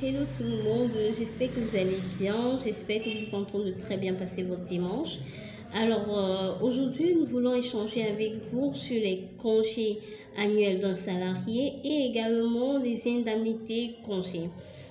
Hello tout le monde, j'espère que vous allez bien, j'espère que vous êtes en train de très bien passer votre dimanche. Alors aujourd'hui nous voulons échanger avec vous sur les congés annuels d'un salarié et également les indemnités congés.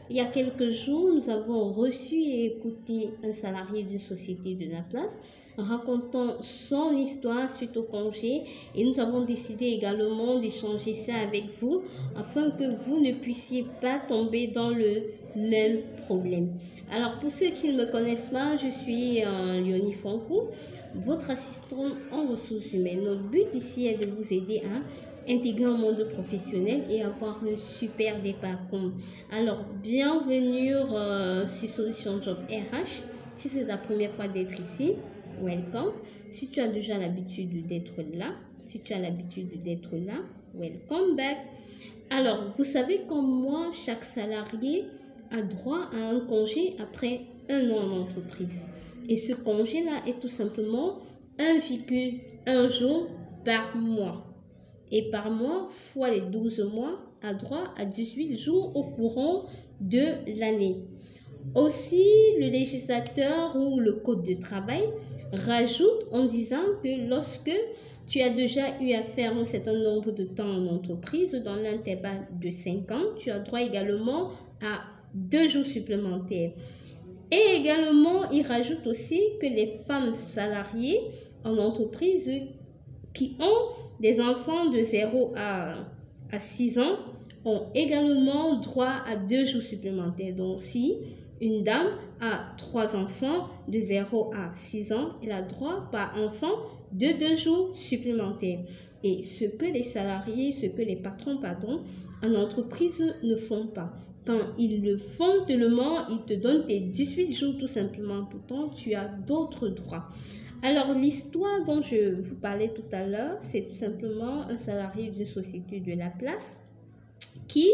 Il y a quelques jours, nous avons reçu et écouté un salarié d'une société de la place racontant son histoire suite au congé et nous avons décidé également d'échanger ça avec vous afin que vous ne puissiez pas tomber dans le même problème. Alors pour ceux qui ne me connaissent pas, je suis Léonie Fonkou, votre assistant en ressources humaines. Notre but ici est de vous aider à intégrer un monde professionnel et avoir un super départ. Alors bienvenue sur Solution Job RH. Si c'est la première fois d'être ici, welcome. Si tu as déjà l'habitude d'être là, welcome back. Alors, vous savez comme moi, chaque salarié a droit à un congé après un an en entreprise. Et ce congé-là est tout simplement 1,1 jour par mois. Et par mois, fois les 12 mois, a droit à 18 jours au courant de l'année. Aussi, le législateur ou le code de travail rajoute en disant que lorsque tu as déjà eu à faire un certain nombre de temps en entreprise, dans l'intervalle de 5 ans, tu as droit également à 2 jours supplémentaires. Et également, il rajoute aussi que les femmes salariées en entreprise qui ont des enfants de 0 à 6 ans ont également droit à 2 jours supplémentaires. Donc, si une dame a 3 enfants de 0 à 6 ans, elle a droit par enfant de 2 jours supplémentaires. Et ce que les salariés, ce que les patrons, en entreprise ne font pas. Quand ils le font tellement, ils te donnent tes 18 jours tout simplement. Pourtant, tu as d'autres droits. Alors, l'histoire dont je vous parlais tout à l'heure, c'est tout simplement un salarié d'une société de la place qui,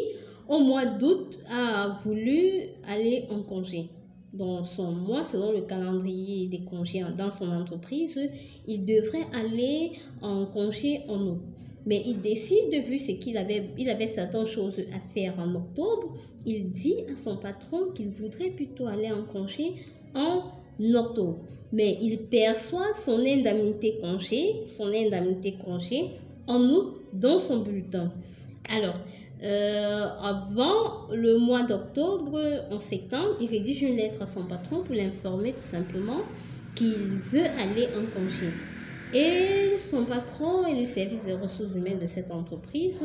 au mois d'août, a voulu aller en congé. Dans son mois, selon le calendrier des congés dans son entreprise, il devrait aller en congé en août. Mais il décide, vu qu'il avait certaines choses à faire en octobre, il dit à son patron qu'il voudrait plutôt aller en congé en octobre. Mais il perçoit son indemnité congé en août dans son bulletin. Alors, avant le mois d'octobre, en septembre, il rédige une lettre à son patron pour l'informer tout simplement qu'il veut aller en congé. Et son patron et le service des ressources humaines de cette entreprise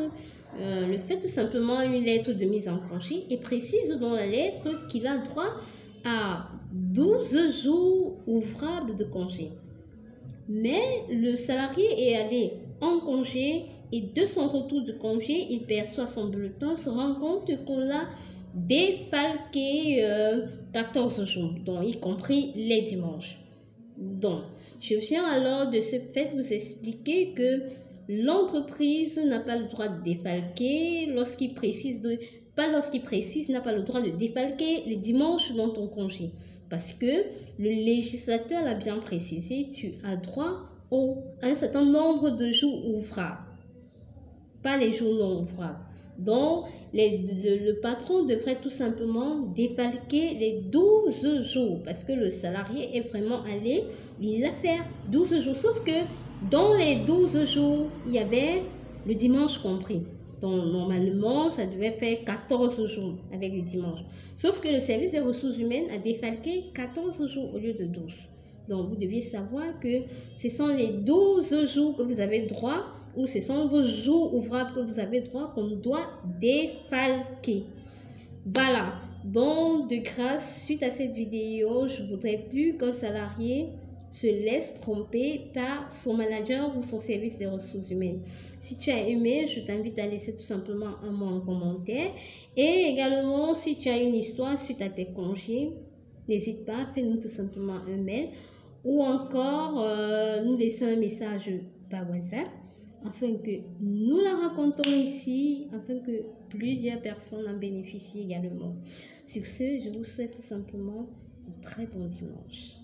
le fait tout simplement une lettre de mise en congé et précise dans la lettre qu'il a droit à 12 jours ouvrables de congé. Mais le salarié est allé en congé et de son retour de congé, il perçoit son bulletin, se rend compte qu'on l'a défalqué 14 jours, donc y compris les dimanches. Donc, je viens alors de ce fait vous expliquer que l'entreprise n'a pas le droit de défalquer lorsqu'il précise, n'a pas le droit de défalquer les dimanches dans ton congé. Parce que le législateur l'a bien précisé, tu as droit à un certain nombre de jours ouvrables, pas les jours non ouvrables. Donc, le patron devrait tout simplement défalquer les 12 jours parce que le salarié est vraiment allé, il a fait 12 jours. Sauf que dans les 12 jours, il y avait le dimanche compris. Donc, normalement, ça devait faire 14 jours avec les dimanches. Sauf que le service des ressources humaines a défalqué 14 jours au lieu de 12. Donc, vous deviez savoir que ce sont les 12 jours que vous avez droit ou ce sont vos jours ouvrables que vous avez droit qu'on doit défalquer. Voilà. Donc, de grâce, suite à cette vidéo, je ne voudrais plus qu'un salarié se laisse tromper par son manager ou son service des ressources humaines. Si tu as aimé, je t'invite à laisser tout simplement un mot en commentaire. Et également, si tu as une histoire suite à tes congés, n'hésite pas, fais-nous tout simplement un mail ou encore nous laisser un message par WhatsApp afin que nous la racontons ici, afin que plusieurs personnes en bénéficient également. Sur ce, je vous souhaite tout simplement un très bon dimanche.